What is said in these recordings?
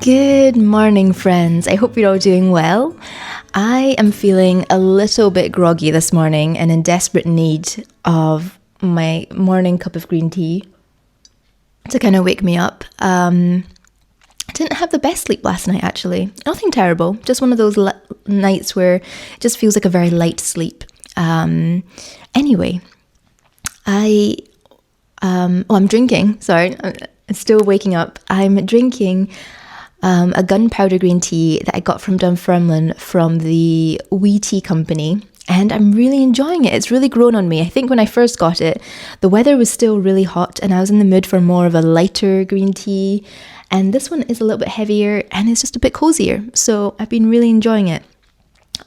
Good morning, friends. I hope you're all doing well. I am feeling a little bit groggy this morning and in desperate need of my morning cup of green tea to kind of wake me up. I didn't have the best sleep last night, actually. Nothing terrible, just one of those nights where it just feels like a very light sleep. Anyway, I'm drinking. Sorry, I'm still waking up. I'm drinking a gunpowder green tea that I got from Dunfermline from the Wee Tea Company, and I'm really enjoying it. It's really grown on me. I think when I first got it, the weather was still really hot and I was in the mood for more of a lighter green tea, and this one is a little bit heavier and it's just a bit cozier, so I've been really enjoying it.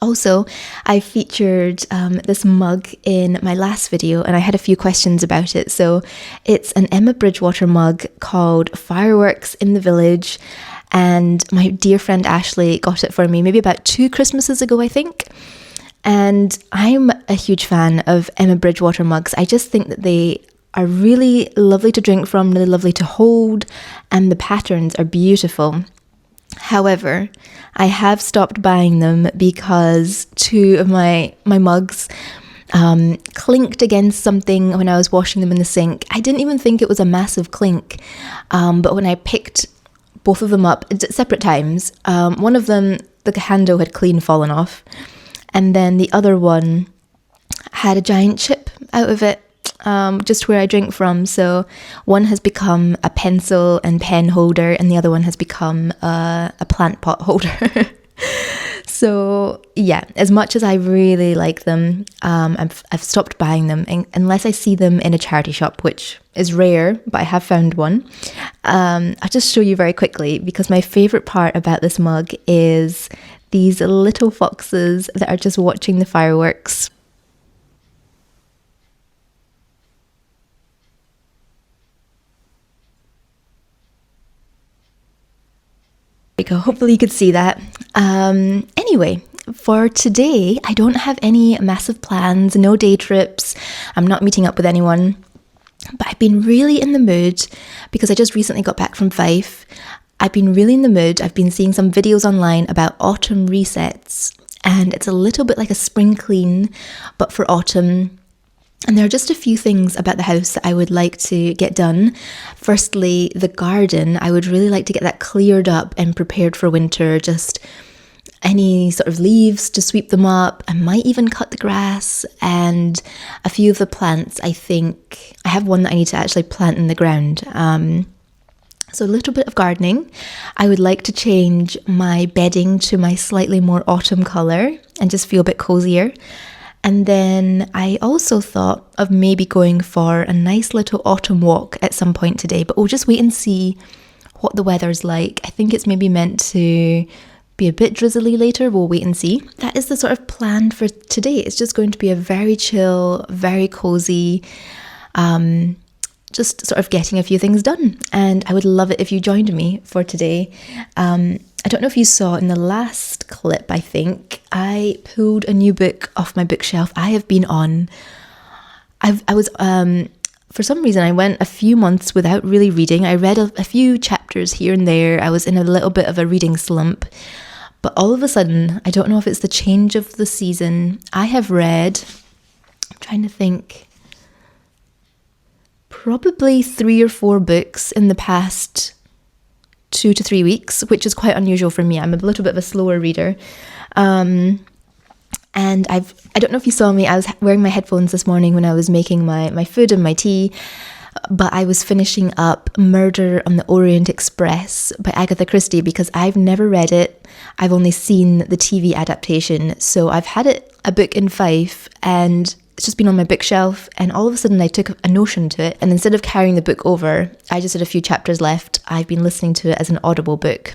Also, I featured this mug in my last video and I had a few questions about it. So it's an Emma Bridgewater mug called Fireworks in the Village, and my dear friend Ashley got it for me maybe about 2 Christmases ago, I think. And I'm a huge fan of Emma Bridgewater mugs. I just think that they are really lovely to drink from, really lovely to hold, and the patterns are beautiful. However, I have stopped buying them because 2 of my mugs clinked against something when I was washing them in the sink. I didn't even think it was a massive clink, but when I picked both of them up at separate times, one of them, the handle had clean fallen off, and then the other one had a giant chip out of it, just where I drink from. So one has become a pencil and pen holder and the other one has become a plant pot holder. So yeah, as much as I really like them, I've stopped buying them unless I see them in a charity shop, which is rare, but I have found one. I'll just show you very quickly, because my favourite part about this mug is these little foxes that are just watching the fireworks. There you go. Hopefully you could see that. Anyway, for today, I don't have any massive plans, no day trips. I'm not meeting up with anyone, but I've been really in the mood because I just recently got back from Fife. I've been really in the mood. I've been seeing some videos online about autumn resets, and it's a little bit like a spring clean, but for autumn. And there are just a few things about the house that I would like to get done. Firstly, the garden. I would really like to get that cleared up and prepared for winter. Just any sort of leaves to sweep them up. I might even cut the grass, and a few of the plants. I think I have one that I need to actually plant in the ground. So a little bit of gardening. I would like to change my bedding to my slightly more autumn colour and just feel a bit cozier. And then I also thought of maybe going for a nice little autumn walk at some point today, but we'll just wait and see what the weather's like. I think it's maybe meant to be a bit drizzly later. We'll wait and see. That is the sort of plan for today. It's just going to be a very chill, very cozy, just sort of getting a few things done. And I would love it if you joined me for today. I don't know if you saw in the last clip, I think, I pulled a new book off my bookshelf. I have been on, for some reason, I went a few months without really reading. I read a few chapters here and there. I was in a little bit of a reading slump. But all of a sudden, I don't know if it's the change of the season, I have read, I'm trying to think, probably 3 or 4 books in the past 2 to 3 weeks, which is quite unusual for me. I'm a little bit of a slower reader. And I don't know if you saw me, I was wearing my headphones this morning when I was making my food and my tea, but I was finishing up Murder on the Orient Express by Agatha Christie, because I've never read it. I've only seen the TV adaptation. So I've had a book in Fife and it's just been on my bookshelf, and all of a sudden I took a notion to it, and instead of carrying the book over, I just had a few chapters left. I've been listening to it as an audible book.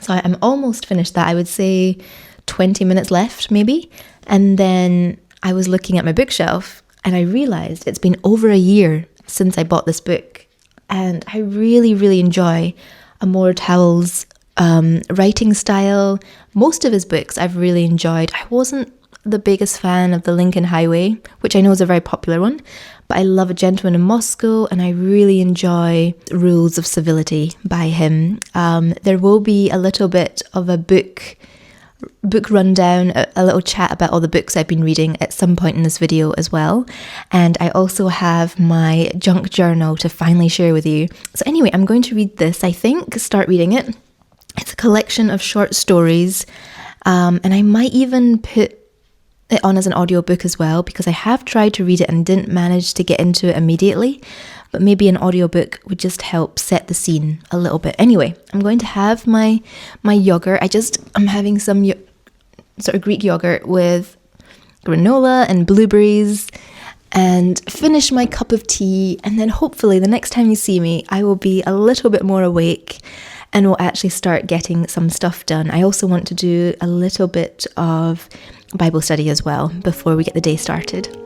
So I'm almost finished that. I would say 20 minutes left maybe. And then I was looking at my bookshelf and I realised it's been over a year since I bought this book. And I really, really enjoy Amor Towell's writing style. Most of his books I've really enjoyed. I wasn't the biggest fan of The Lincoln Highway, which I know is a very popular one, but I love A Gentleman in Moscow, and I really enjoy Rules of Civility by him. There will be a little bit of a book rundown, a little chat about all the books I've been reading at some point in this video as well. And I also have my junk journal to finally share with you. So anyway, I'm going to read this, I think, start reading it. It's a collection of short stories, and I might even put it on as an audiobook as well, because I have tried to read it and didn't manage to get into it immediately, but maybe an audiobook would just help set the scene a little bit. Anyway, I'm going to have my yogurt. I'm having some sort of Greek yogurt with granola and blueberries, and finish my cup of tea, and then hopefully the next time you see me, I will be a little bit more awake and will actually start getting some stuff done. I also want to do a little bit of Bible study as well before we get the day started.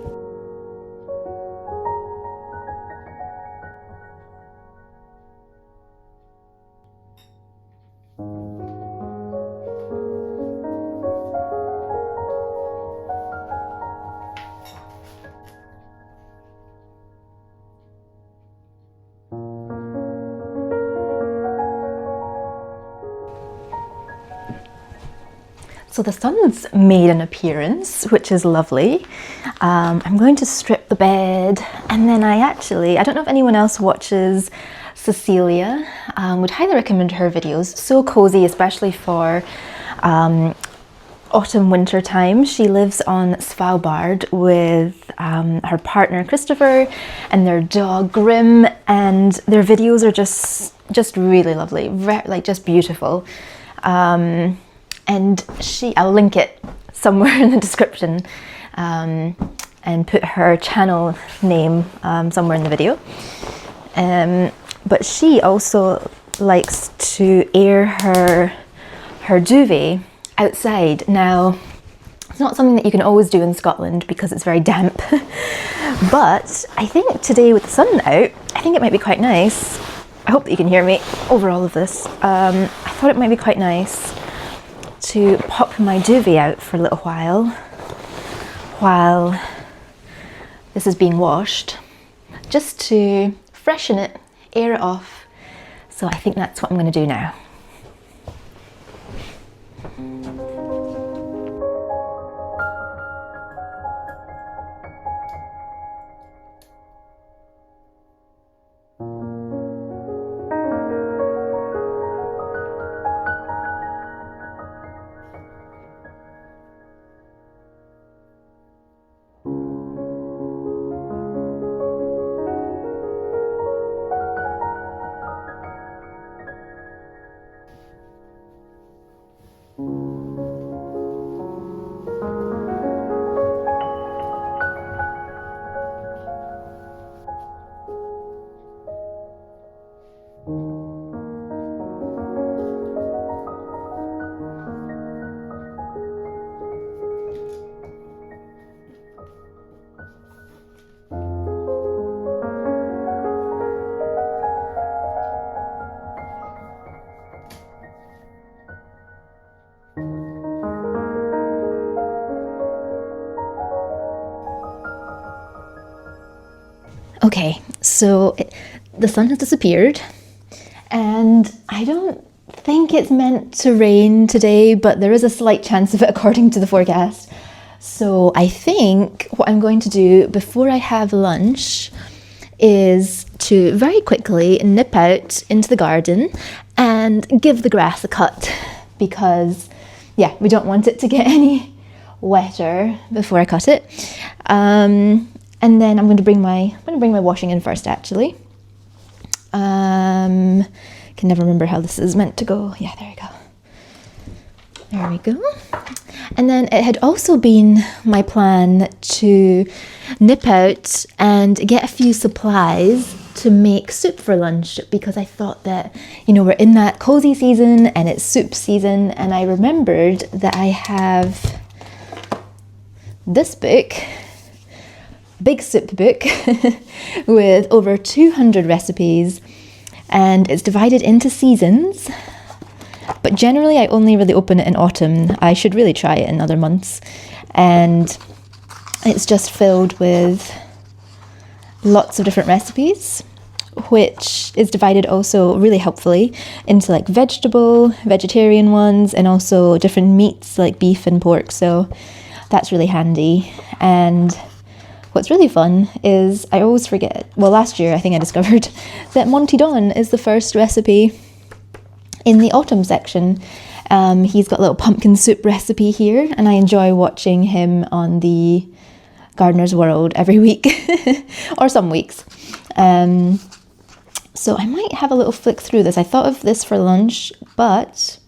So the sun's made an appearance, which is lovely. I'm going to strip the bed, and then I don't know if anyone else watches Cecilia, would highly recommend her videos. So cozy, especially for autumn winter time. She lives on Svalbard with her partner Christopher and their dog Grim, and their videos are just really lovely, just beautiful. And I'll link it somewhere in the description, and put her channel name somewhere in the video. But she also likes to air her duvet outside. Now, it's not something that you can always do in Scotland because it's very damp, but I think today with the sun out, I think it might be quite nice. I hope that you can hear me over all of this. I thought it might be quite nice to pop my duvet out for a little while this is being washed, just to freshen it, air it off. So I think that's what I'm going to do now. Okay, so the sun has disappeared, and I don't think it's meant to rain today, but there is a slight chance of it according to the forecast. So I think what I'm going to do before I have lunch is to very quickly nip out into the garden and give the grass a cut, because we don't want it to get any wetter before I cut it. And then I'm going to bring my washing in first, actually. Can never remember how this is meant to go. Yeah, there we go. There we go. And then it had also been my plan to nip out and get a few supplies to make soup for lunch, because I thought that, we're in that cozy season and it's soup season, and I remembered that I have this book, big soup book with over 200 recipes, and it's divided into seasons, but generally I only really open it in autumn. I should really try it in other months. and it's just filled with lots of different recipes, which is divided also really helpfully into like vegetarian ones, and also different meats like beef and pork, so that's really handy. And what's really fun is I always forget, well, last year I think I discovered that Monty Don is the first recipe in the autumn section. He's got a little pumpkin soup recipe here, and I enjoy watching him on the Gardener's World every week, or some weeks. So I might have a little flick through this. I thought of this for lunch, but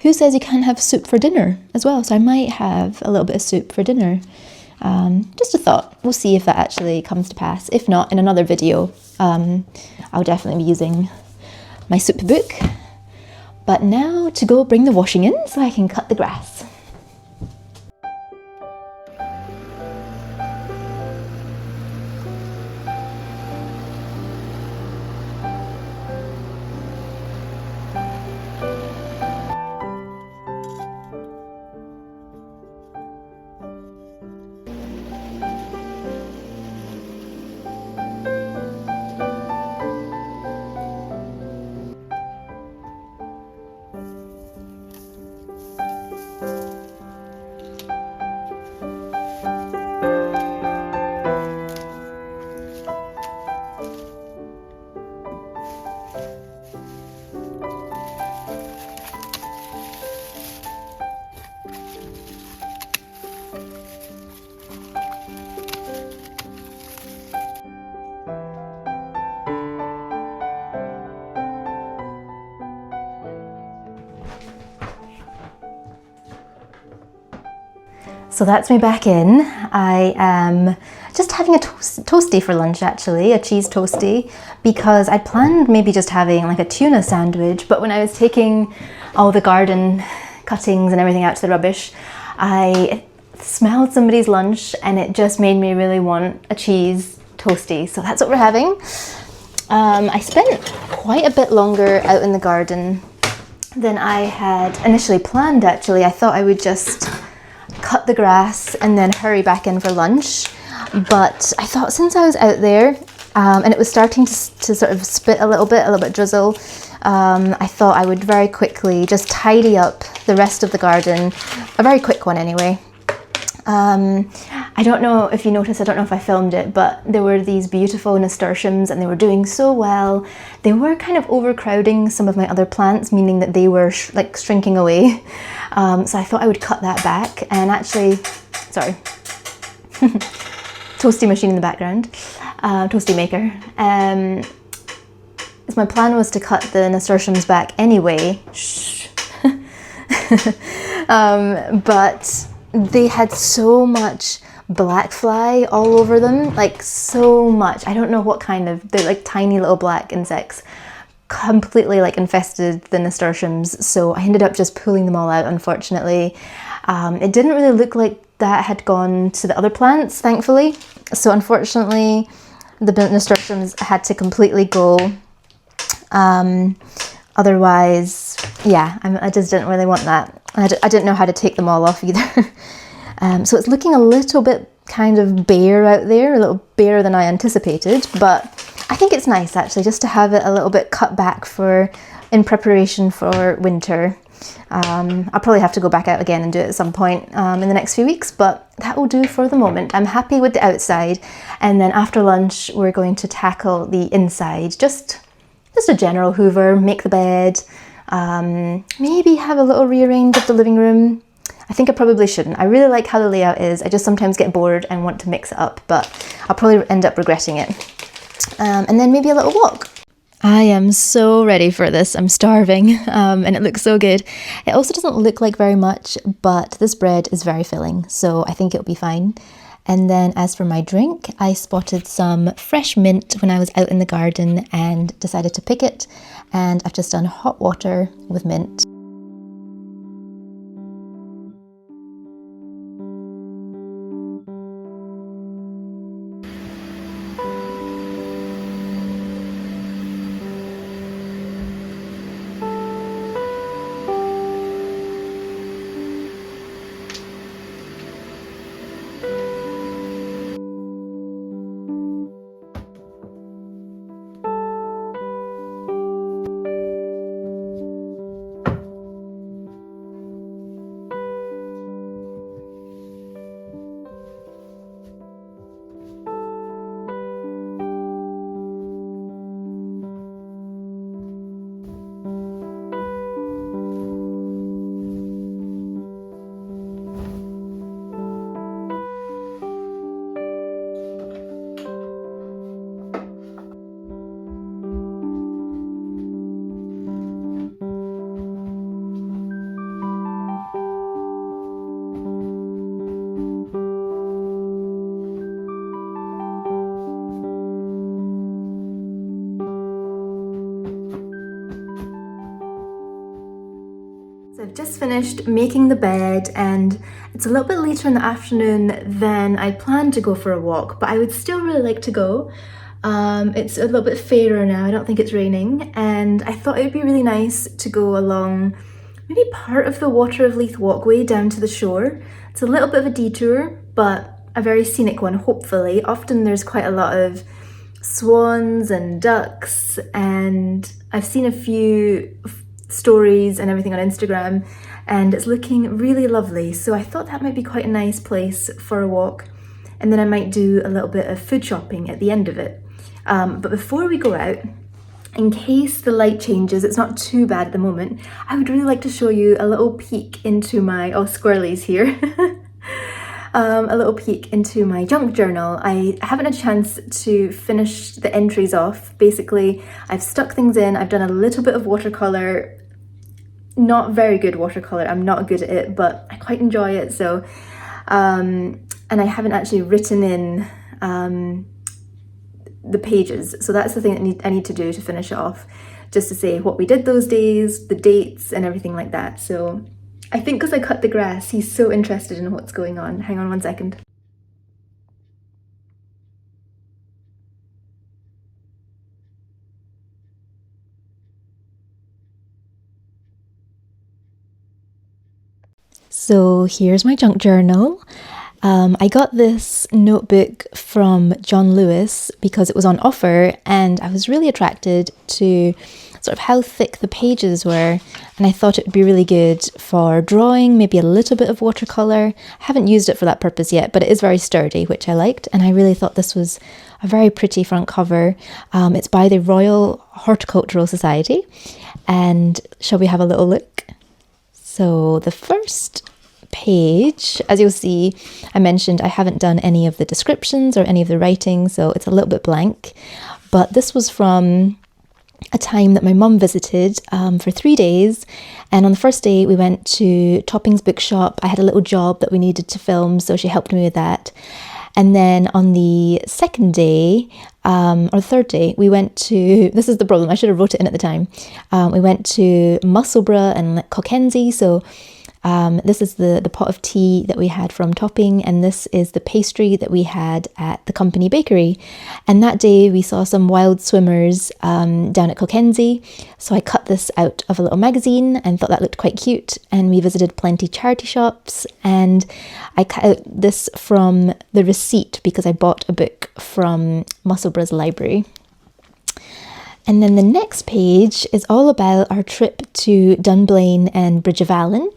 who says you can't have soup for dinner as well? So I might have a little bit of soup for dinner. Just a thought. We'll see if that actually comes to pass. If not, in another video, I'll definitely be using my soup book. But now to go bring the washing in so I can cut the grass. So that's me back in. I am just having a toasty for lunch actually, a cheese toasty, because I planned maybe just having like a tuna sandwich, but when I was taking all the garden cuttings and everything out to the rubbish, I smelled somebody's lunch and it just made me really want a cheese toasty. So that's what we're having. I spent quite a bit longer out in the garden than I had initially planned actually. I thought I would just cut the grass and then hurry back in for lunch, but I thought since I was out there and it was starting to sort of spit a little bit drizzle, I thought I would very quickly just tidy up the rest of the garden, a very quick one anyway. I don't know if you noticed, I don't know if I filmed it, but there were these beautiful nasturtiums and they were doing so well. They were kind of overcrowding some of my other plants, meaning that they were like shrinking away. So I thought I would cut that back and actually, sorry, toasty machine in the background, toasty maker. My plan was to cut the nasturtiums back anyway, but they had so much black fly all over them, like so much. I don't know what kind of, they're like tiny little black insects, completely like infested the nasturtiums. So I ended up just pulling them all out, unfortunately. It didn't really look like that had gone to the other plants, thankfully. So unfortunately, the nasturtiums had to completely go. Otherwise, yeah, I just didn't really want that. I didn't know how to take them all off either. So it's looking a little bit kind of bare out there, a little barer than I anticipated, but I think it's nice actually just to have it a little bit cut back in preparation for winter. I'll probably have to go back out again and do it at some point in the next few weeks, but that will do for the moment. I'm happy with the outside, and then after lunch we're going to tackle the inside. Just a general hoover, make the bed, maybe have a little rearrange of the living room. I think I probably shouldn't. I really like how the layout is. I just sometimes get bored and want to mix it up, but I'll probably end up regretting it. And then maybe a little walk. I am so ready for this. I'm starving, and it looks so good. It also doesn't look like very much, but this bread is very filling, so I think it'll be fine. And then as for my drink, I spotted some fresh mint when I was out in the garden and decided to pick it. And I've just done hot water with mint. I've just finished making the bed and it's a little bit later in the afternoon than I planned to go for a walk, but I would still really like to go. It's a little bit fairer now, I don't think it's raining, and I thought it would be really nice to go along maybe part of the Water of Leith walkway down to the shore. It's a little bit of a detour, but a very scenic one, hopefully. Often there's quite a lot of swans and ducks, and I've seen a few stories and everything on Instagram, and it's looking really lovely. So I thought that might be quite a nice place for a walk, and then I might do a little bit of food shopping at the end of it. But before we go out, in case the light changes, it's not too bad at the moment, I would really like to show you a little peek into my, oh, squirrelies here. A little peek into my junk journal. I haven't had a chance to finish the entries off. Basically, I've stuck things in, I've done a little bit of watercolour, not very good watercolour, I'm not good at it, but I quite enjoy it, so, and I haven't actually written in the pages, so that's the thing that I need to do to finish it off, just to say what we did those days, the dates and everything like that. So I think because I cut the grass, he's so interested in what's going on. Hang on one second. So here's my junk journal. I got this notebook from John Lewis because it was on offer, and I was really attracted to sort of how thick the pages were, and I thought it would be really good for drawing, maybe a little bit of watercolour. I haven't used it for that purpose yet, but it is very sturdy, which I liked, and I really thought this was a very pretty front cover. It's by the Royal Horticultural Society, and shall we have a little look? So the first page, as you'll see, I mentioned I haven't done any of the descriptions or any of the writing, so it's a little bit blank, but this was from a time that my mum visited for 3 days, and on the first day we went to Topping's bookshop. I had a little job that we needed to film, so she helped me with that. And then on the second day, or third day, we went to, this is the problem, I should have wrote it in at the time, we went to Musselburgh and Cockenzie, so this is the pot of tea that we had from Topping, and this is the pastry that we had at the company bakery. And that day we saw some wild swimmers down at Cockenzie, so I cut this out of a little magazine and thought that looked quite cute, and we visited plenty charity shops, and I cut out this from the receipt because I bought a book from Musselburgh's library. And then the next page is all about our trip to Dunblane and Bridge of Allen.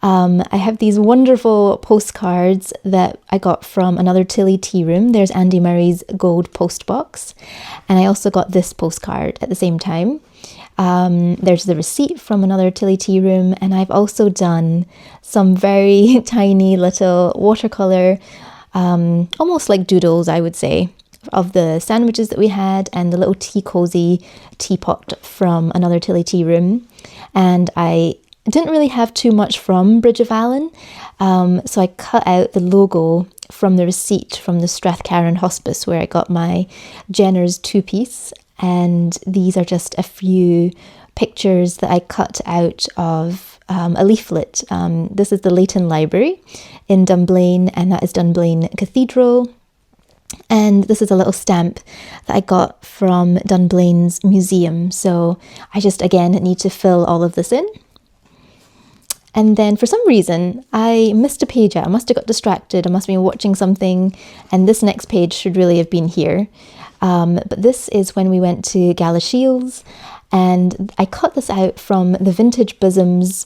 I have these wonderful postcards that I got from Another Tilly Tea Room. There's Andy Murray's gold post box. And I also got this postcard at the same time. There's the receipt from Another Tilly Tea Room. And I've also done some very tiny little watercolour, almost like doodles, I would say, of the sandwiches that we had and the little tea cosy teapot from Another Tilly Tea Room. And I didn't really have too much from Bridge of Allen, so I cut out the logo from the receipt from the Strathcarron Hospice where I got my Jenner's two-piece, and these are just a few pictures that I cut out of a leaflet. This is the Leighton Library in Dunblane, and that is Dunblane Cathedral. And this is a little stamp that I got from Dunblane's museum. So I just, again, need to fill all of this in. And then for some reason, I missed a page out. I must have got distracted. I must have been watching something. And this next page should really have been here. But this is when we went to Galashiels. And I cut this out from the Vintage Bosoms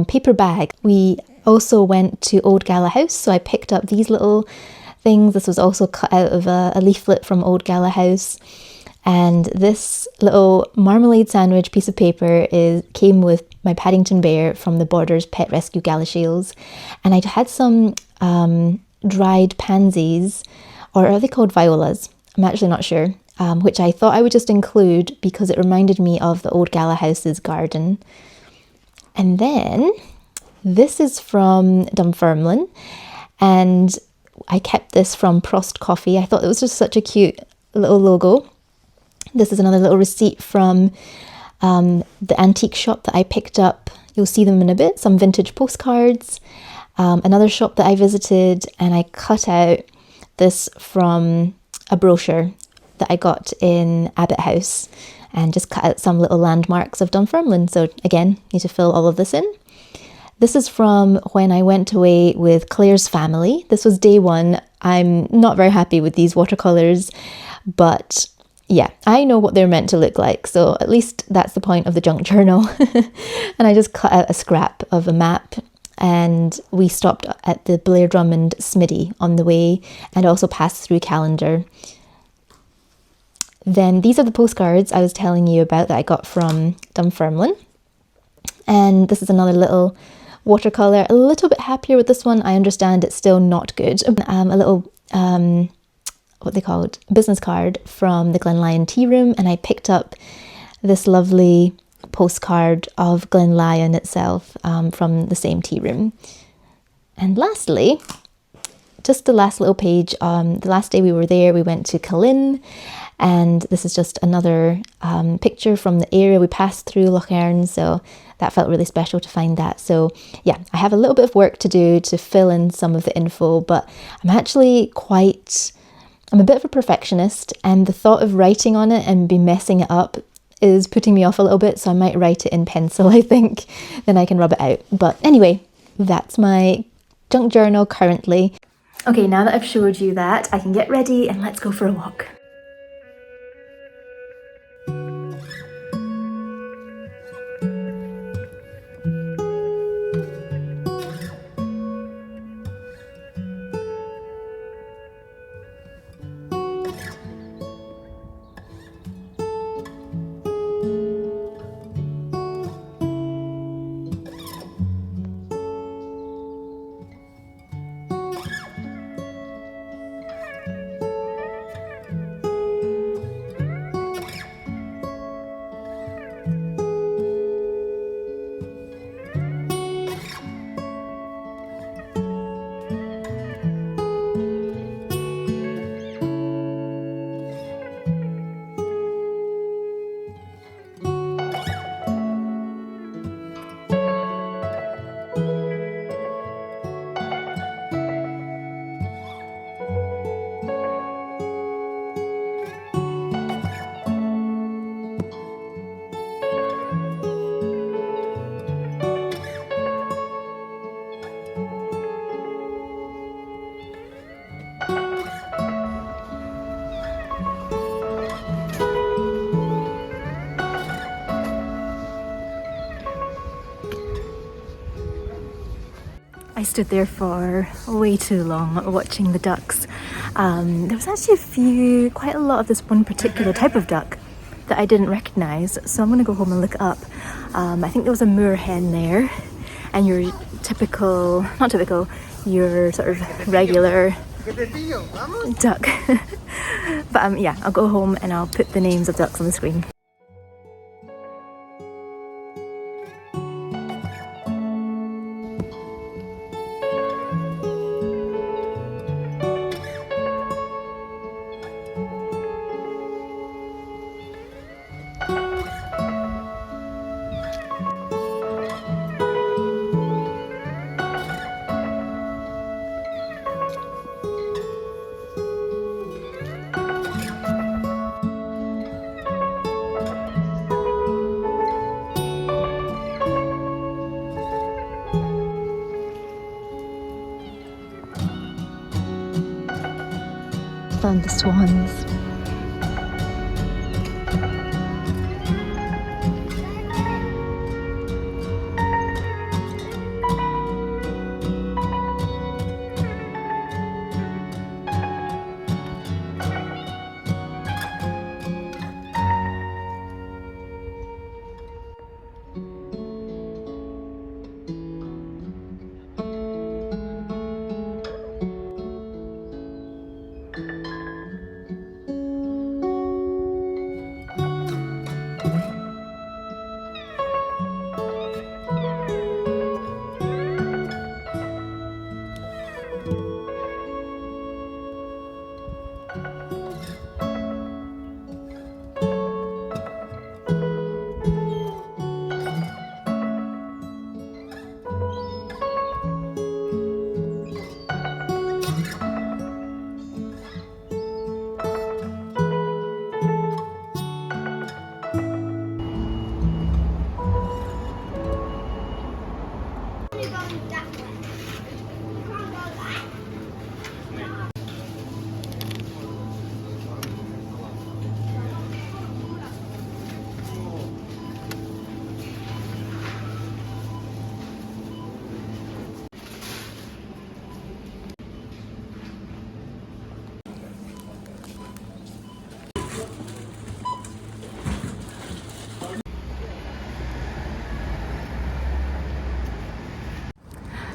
paper bag. We also went to Old Gala House. So I picked up these little things. This was also cut out of a leaflet from Old Gala House. And this little marmalade sandwich piece of paper came with my Paddington Bear from the Borders Pet Rescue Galashiels. And I had some dried pansies, or are they called violas? I'm actually not sure, which I thought I would just include because it reminded me of the Old Gala House's garden. And then this is from Dunfermline, and I kept this from Prost Coffee. I thought it was just such a cute little logo. This is another little receipt from the antique shop that I picked up, you'll see them in a bit, some vintage postcards, another shop that I visited, and I cut out this from a brochure that I got in Abbott House and just cut out some little landmarks of Dunfermline. So again, need to fill all of this in. This is from when I went away with Claire's family. This was day one. I'm not very happy with these watercolours, but yeah, I know what they're meant to look like. So at least that's the point of the junk journal. And I just cut out a scrap of a map, and we stopped at the Blair Drummond Smithy on the way and also passed through Callendar. Then these are the postcards I was telling you about that I got from Dunfermline. And this is another little watercolour. A little bit happier with this one. I understand it's still not good. A little, what they called, business card from the Glenlyon Tea Room. And I picked up this lovely postcard of Glenlyon itself from the same tea room. And lastly, just the last little page, the last day we were there, we went to Cullen, and this is just another picture from the area. We passed through Loch Earn, so that felt really special to find that. So yeah, I have a little bit of work to do to fill in some of the info, but I'm a bit of a perfectionist, and the thought of writing on it and be messing it up is putting me off a little bit, so I might write it in pencil, I think, then I can rub it out. But anyway, that's my junk journal currently. Okay, now that I've showed you that, I can get ready and let's go for a walk. I stood there for way too long watching the ducks. There was actually quite a lot of this one particular type of duck that I didn't recognise, so I'm going to go home and look it up. I think there was a moorhen there, and your your sort of regular duck. But yeah, I'll go home and I'll put the names of ducks on the screen. Found the swans.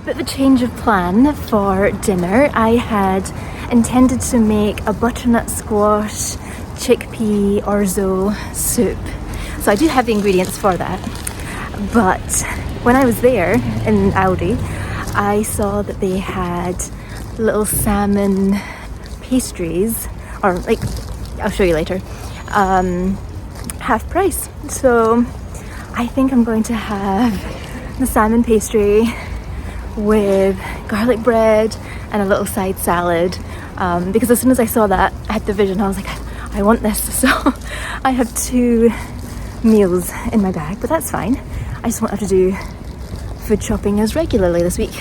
Bit of a change of plan for dinner. I had intended to make a butternut squash, chickpea orzo soup. So I do have the ingredients for that. But when I was there in Aldi, I saw that they had little salmon pastries, or like, I'll show you later, half price. So I think I'm going to have the salmon pastry with garlic bread and a little side salad, because as soon as I saw that, I had the vision. I was like, I want this. So I have 2 meals in my bag, but that's fine. I just won't have to do food shopping as regularly this week.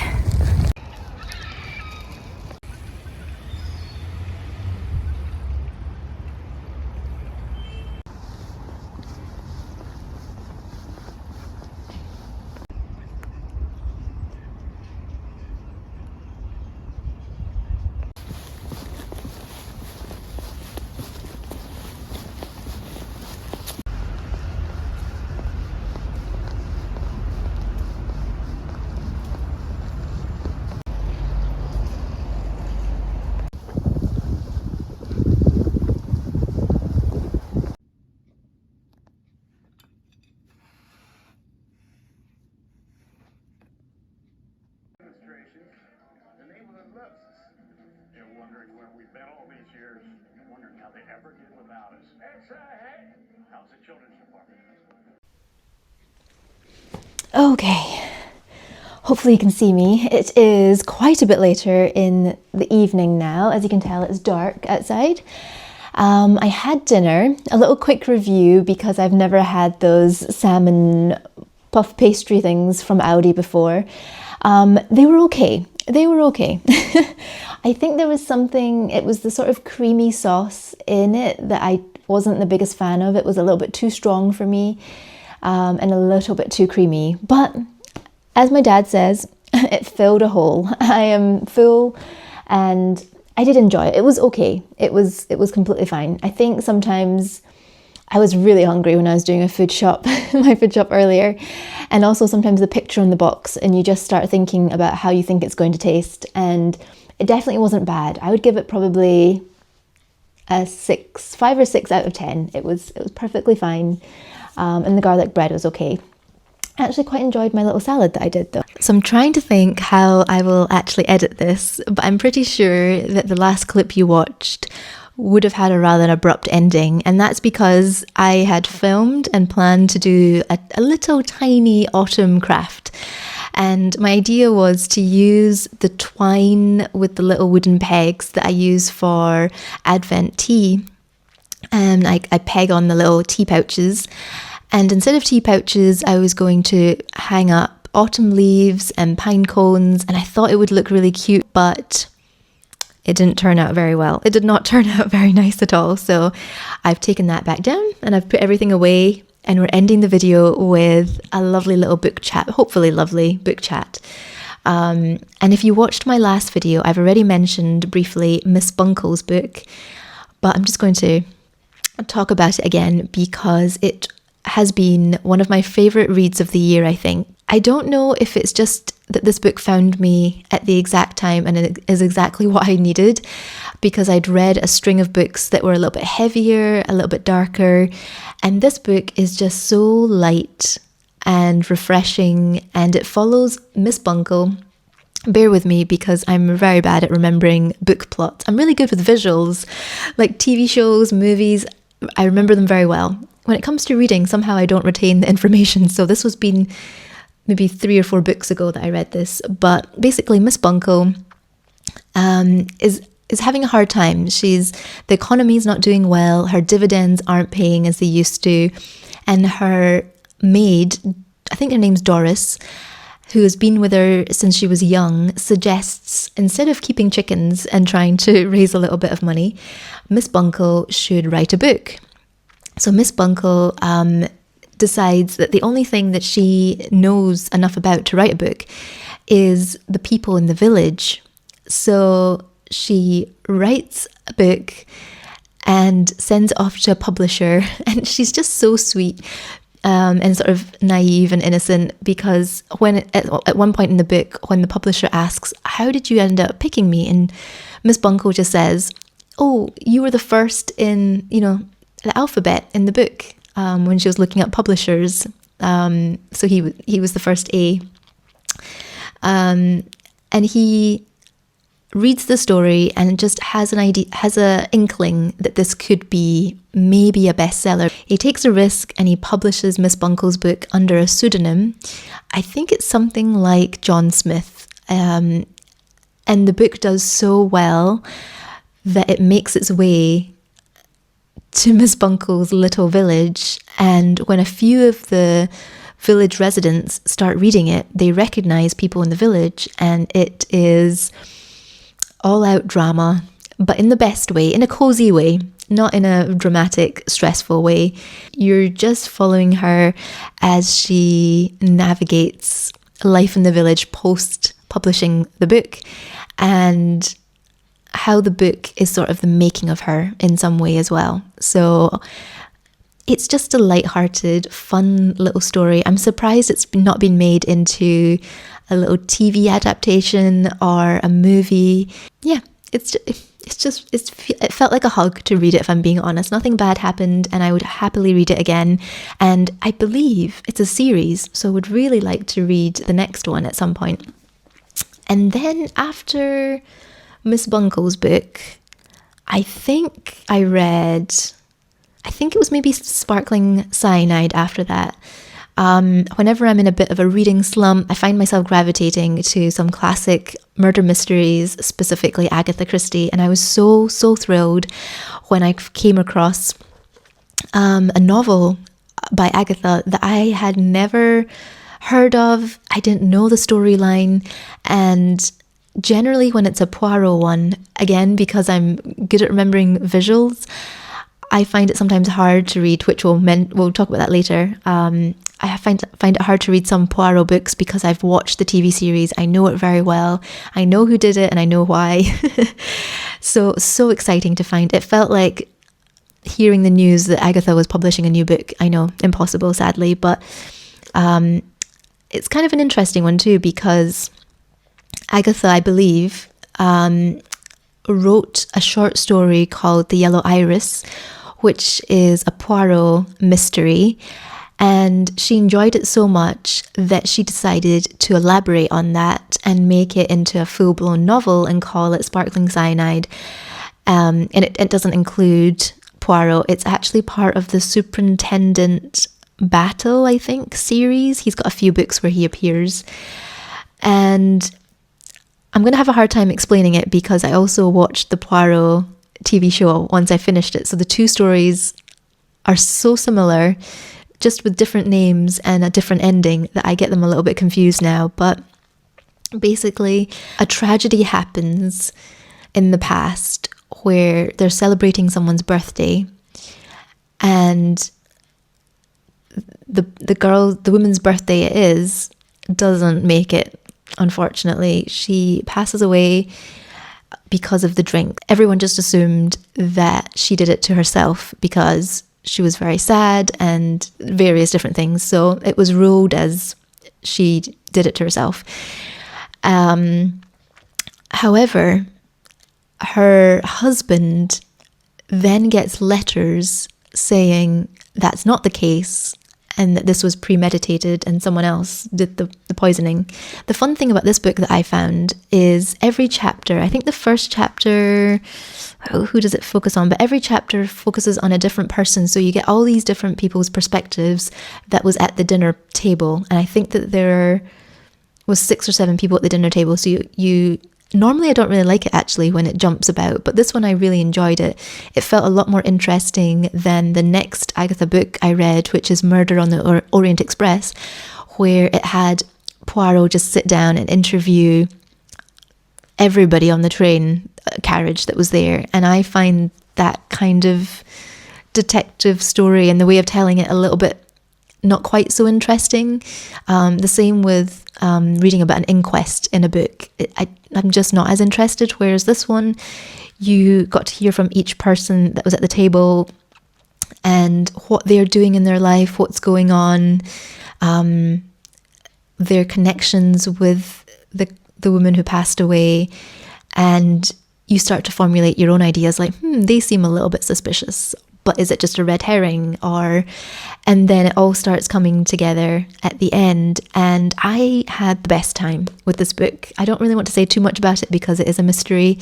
Okay, hopefully you can see me. It is quite a bit later in the evening now. As you can tell, it's dark outside. I had dinner, a little quick review because I've never had those salmon puff pastry things from Aldi before. They were okay. I think there was something, it was the sort of creamy sauce in it that I wasn't the biggest fan of. It was a little bit too strong for me, and a little bit too creamy. But as my dad says, it filled a hole. I am full and I did enjoy it. It was okay. It was completely fine. I think sometimes I was really hungry when I was doing my food shop earlier, and also sometimes the picture on the box, and you just start thinking about how you think it's going to taste, and it definitely wasn't bad. I would give it probably a 5 or 6 out of 10. It was perfectly fine, and the garlic bread was okay. I actually quite enjoyed my little salad that I did though. So I'm trying to think how I will actually edit this, but I'm pretty sure that the last clip you watched would have had a rather abrupt ending, and that's because I had filmed and planned to do a little tiny autumn craft, and my idea was to use the twine with the little wooden pegs that I use for Advent tea, and I peg on the little tea pouches, and instead of tea pouches I was going to hang up autumn leaves and pine cones, and I thought it would look really cute, but it didn't turn out very well. It did not turn out very nice at all. So I've taken that back down and I've put everything away, and we're ending the video with a lovely little book chat, hopefully lovely book chat. And if you watched my last video, I've already mentioned briefly Miss Bunkle's book, but I'm just going to talk about it again because it has been one of my favourite reads of the year, I think. I don't know if it's just that this book found me at the exact time and it is exactly what I needed, because I'd read a string of books that were a little bit heavier, a little bit darker, and this book is just so light and refreshing, and it follows Miss Bunkle. Bear with me because I'm very bad at remembering book plots. I'm really good with visuals, like TV shows, movies. I remember them very well. When it comes to reading, somehow I don't retain the information, so this was been maybe 3 or 4 books ago that I read this. But basically Miss Bunkle is having a hard time. The economy is not doing well, her dividends aren't paying as they used to, and her maid, I think her name's Doris, who has been with her since she was young, suggests instead of keeping chickens and trying to raise a little bit of money, Miss Bunkle should write a book. So Miss Bunkle decides that the only thing that she knows enough about to write a book is the people in the village. So she writes a book and sends it off to a publisher, and she's just so sweet and sort of naive and innocent, because at one point in the book, when the publisher asks, how did you end up picking me? And Miss Bunkle just says, oh, you were the first in, the alphabet in the book, when she was looking at publishers. So he was the first A. And he reads the story and just has an idea, has an inkling that this could be maybe a bestseller. He takes a risk and he publishes Miss Bunkle's book under a pseudonym. I think it's something like John Smith. And the book does so well that it makes its way to Miss Bunkle's little village. And when a few of the village residents start reading it, they recognize people in the village, and it is all out drama, but in the best way, in a cozy way, not in a dramatic, stressful way. You're just following her as she navigates life in the village post publishing the book, and how the book is sort of the making of her in some way as well. So it's just a light-hearted, fun little story. I'm surprised it's not been made into a little TV adaptation or a movie. Yeah, it felt like a hug to read it, if I'm being honest. Nothing bad happened, and I would happily read it again. And I believe it's a series, so I would really like to read the next one at some point. And then after Miss Bunkle's book, I think it was maybe Sparkling Cyanide after that. Whenever I'm in a bit of a reading slump, I find myself gravitating to some classic murder mysteries, specifically Agatha Christie. And I was so thrilled when I came across a novel by Agatha that I had never heard of. I didn't know the storyline. And generally when it's a Poirot one, again, because I'm good at remembering visuals, I find it sometimes hard to read, which we'll talk about that later. I find it hard to read some Poirot books because I've watched the TV series. I know it very well. I know who did it and I know why. So exciting to find. It felt like hearing the news that Agatha was publishing a new book. I know, impossible, sadly, but it's kind of an interesting one too, because Agatha, I believe, wrote a short story called The Yellow Iris, which is a Poirot mystery. And she enjoyed it so much that she decided to elaborate on that and make it into a full-blown novel and call it Sparkling Cyanide. And it doesn't include Poirot. It's actually part of the Superintendent Battle, I think, series. He's got a few books where he appears. And I'm going to have a hard time explaining it because I also watched the Poirot TV show once I finished it. So the two stories are so similar, just with different names and a different ending, that I get them a little bit confused now. But basically, a tragedy happens in the past where they're celebrating someone's birthday, and the woman's birthday it is doesn't make it. Unfortunately, she passes away because of the drink. Everyone just assumed that she did it to herself because she was very sad and various different things. So it was ruled as she did it to herself. However, her husband then gets letters saying that's not the case and that this was premeditated and someone else did the poisoning. The fun thing about this book that I found is every chapter, I think the first chapter, who does it focus on? But every chapter focuses on a different person. So you get all these different people's perspectives that was at the dinner table. And I think that there was 6 or 7 people at the dinner table. So you normally I don't really like it actually when it jumps about, but this one I really enjoyed it. It felt a lot more interesting than the next Agatha book I read, which is Murder on the Orient Express, where it had Poirot just sit down and interview everybody on the train carriage that was there. And I find that kind of detective story and the way of telling it a little bit not quite so interesting. The same with reading about an inquest in a book. I'm just not as interested, whereas this one, you got to hear from each person that was at the table and what they're doing in their life, what's going on, their connections with the woman who passed away, and you start to formulate your own ideas like, they seem a little bit suspicious, but is it just a red herring? And then it all starts coming together at the end, and I had the best time with this book. I don't really want to say too much about it because it is a mystery,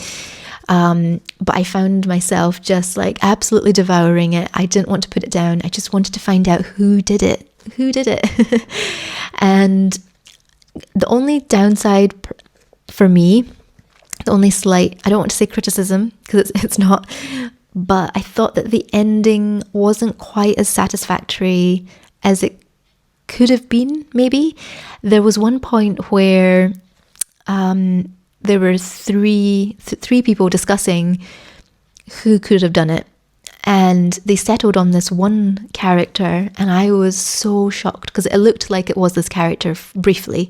but I found myself just like absolutely devouring it. I didn't want to put it down. I just wanted to find out who did it. And the only downside for me, the only slight, I don't want to say criticism because it's not, but I thought that the ending wasn't quite as satisfactory as it could have been, maybe. There was one point where there were three people discussing who could have done it. And they settled on this one character, and I was so shocked because it looked like it was this character briefly.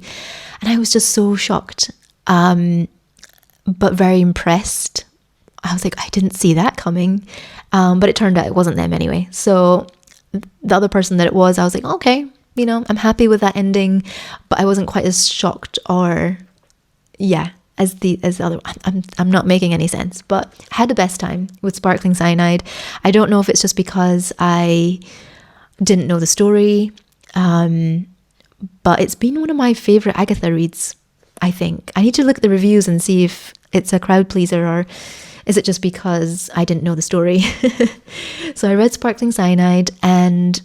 And I was just so shocked, but very impressed. I was like, I didn't see that coming. But it turned out it wasn't them anyway. So the other person that it was, I was like, okay, I'm happy with that ending, but I wasn't quite as shocked as the other one. I'm not making any sense, but I had the best time with Sparkling Cyanide. I don't know if it's just because I didn't know the story, but it's been one of my favourite Agatha reads, I think. I need to look at the reviews and see if it's a crowd pleaser or is it just because I didn't know the story. So I read Sparkling Cyanide, and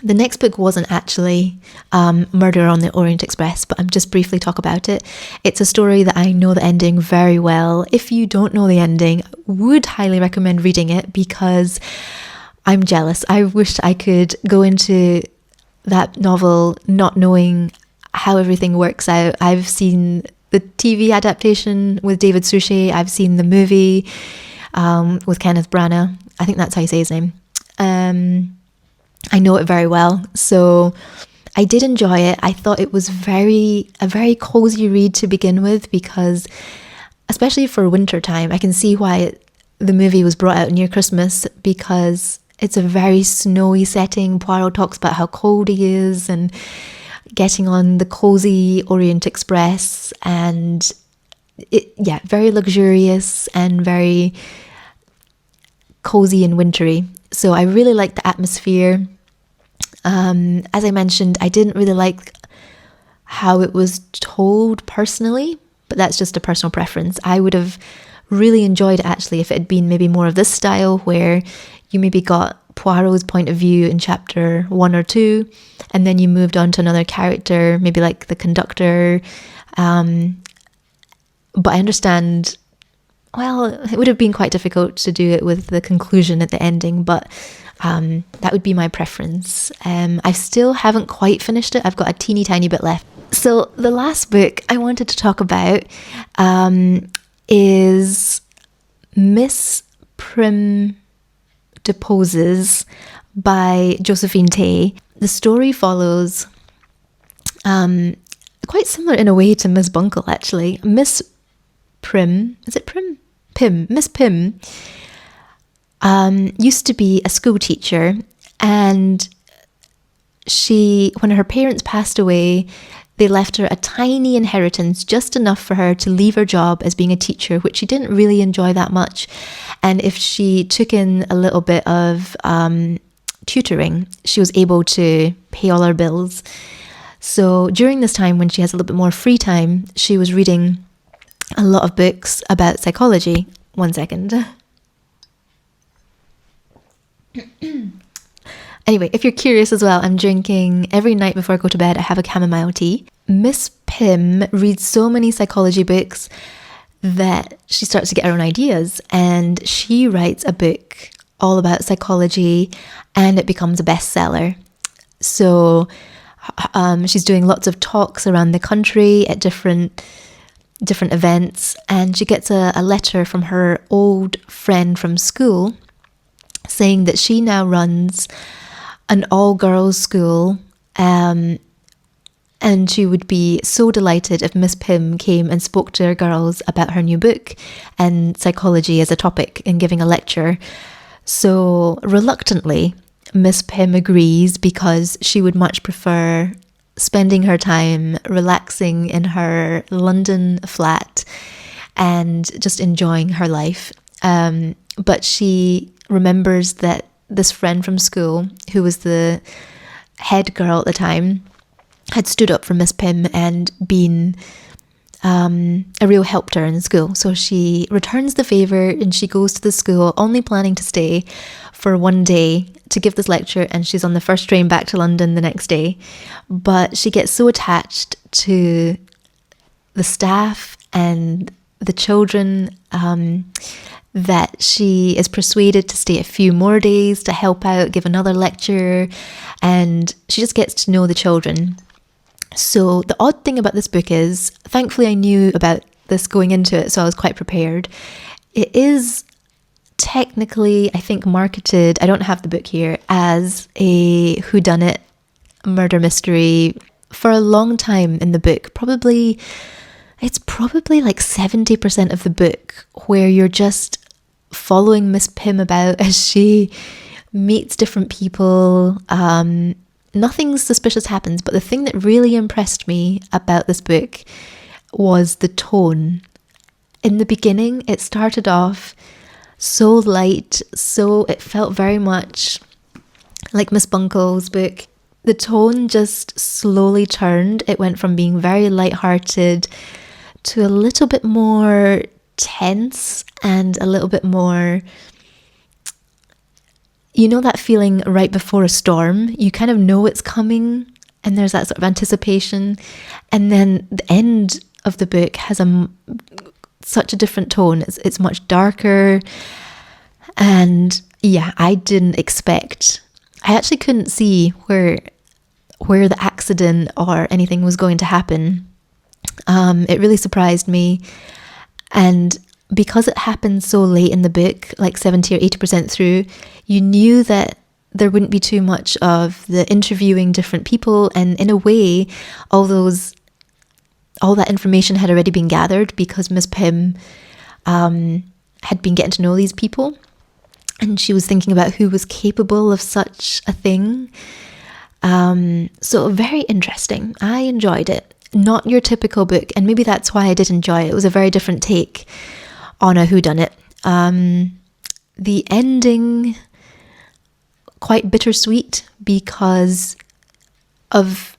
the next book wasn't actually Murder on the Orient Express, but I'm just briefly talk about it. It's a story that I know the ending very well. If you don't know the ending, I would highly recommend reading it because I'm jealous. I wish I could go into that novel not knowing how everything works out. I've seen the TV adaptation with David Suchet. I've seen the movie with Kenneth Branagh. I think that's how you say his name. I know it very well, so I did enjoy it. I thought it was a very cozy read to begin with because, especially for winter time, I can see why the movie was brought out near Christmas because it's a very snowy setting. Poirot talks about how cold he is and getting on the cozy Orient Express, and very luxurious and very cozy and wintry. So I really liked the atmosphere. As I mentioned, I didn't really like how it was told personally, but that's just a personal preference. I would have really enjoyed it actually if it had been maybe more of this style where you maybe got Poirot's point of view in chapter 1 or 2, and then you moved on to another character, maybe like the conductor. But I understand, well, it would have been quite difficult to do it with the conclusion at the ending, but that would be my preference. I still haven't quite finished it. I've got a teeny tiny bit left. So the last book I wanted to talk about is Miss Prim Deposes by Josephine Tay. The story follows quite similar in a way to Miss Bunkle, actually. Miss Prim, is it Prim? Pim, Miss Pim used to be a school teacher, and when her parents passed away, they left her a tiny inheritance, just enough for her to leave her job as being a teacher, which she didn't really enjoy that much. And if she took in a little bit of tutoring, she was able to pay all her bills. So during this time, when she has a little bit more free time, she was reading a lot of books about psychology. One second. Anyway, if you're curious as well, I'm drinking every night before I go to bed. I have a chamomile tea. Miss Pim reads so many psychology books that she starts to get her own ideas, and she writes a book all about psychology, and it becomes a bestseller. So She's doing lots of talks around the country at different events, and she gets a letter from her old friend from school saying that she now runs an all-girls school, and she would be so delighted if Miss Pym came and spoke to her girls about her new book and psychology as a topic in giving a lecture. So reluctantly, Miss Pym agrees because she would much prefer spending her time relaxing in her London flat and just enjoying her life. But she remembers that this friend from school, who was the head girl at the time, had stood up for Miss Pym and been a real help to her in school. So she returns the favour and she goes to the school, only planning to stay for one day to give this lecture, and she's on the first train back to London the next day. But she gets so attached to the staff and the children that she is persuaded to stay a few more days to help out, give another lecture, and she just gets to know the children. So the odd thing about this book is, thankfully I knew about this going into it, so I was quite prepared. It is technically, I think, marketed, I don't have the book here, as a whodunit murder mystery for a long time in the book. It's probably like 70% of the book where you're just following Miss Pym about as she meets different people. Nothing suspicious happens, but the thing that really impressed me about this book was the tone. In the beginning, it started off so light, so it felt very much like Miss Bunkle's book. The tone just slowly turned. It went from being very light-hearted to a little bit more tense and a little bit more, you know, that feeling right before a storm. You kind of know it's coming and there's that sort of anticipation. And then the end of the book has such a different tone. It's much darker. And yeah, I actually couldn't see where the accident or anything was going to happen. It really surprised me. And because it happened so late in the book, like 70 or 80% through, you knew that there wouldn't be too much of the interviewing different people. And in a way, all that information had already been gathered because Miss Pym had been getting to know these people. And she was thinking about who was capable of such a thing. So very interesting. I enjoyed it. Not your typical book, and maybe that's why I did enjoy it. It was a very different take on a whodunit. The ending, quite bittersweet because of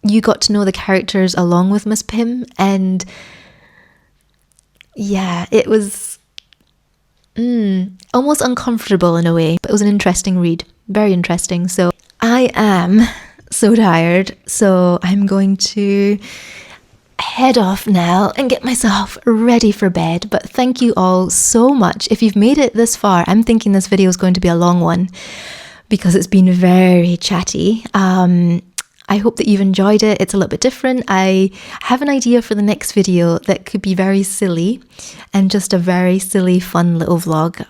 you got to know the characters along with Miss Pym, and yeah, it was almost uncomfortable in a way, but it was an interesting read, very interesting. So I am so tired, so I'm going to head off now and get myself ready for bed. But thank you all so much. If you've made it this far, I'm thinking this video is going to be a long one because it's been very chatty. I hope that you've enjoyed it. It's a little bit different. I have an idea for the next video that could be very silly and just a very silly, fun little vlog.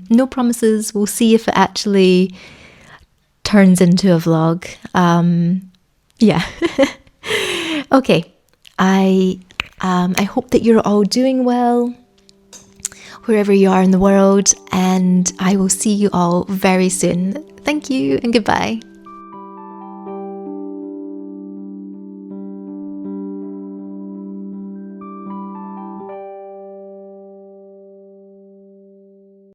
No promises. We'll see if it actually turns into a vlog. Yeah. Okay. I hope that you're all doing well wherever you are in the world, and I will see you all very soon. Thank you and goodbye.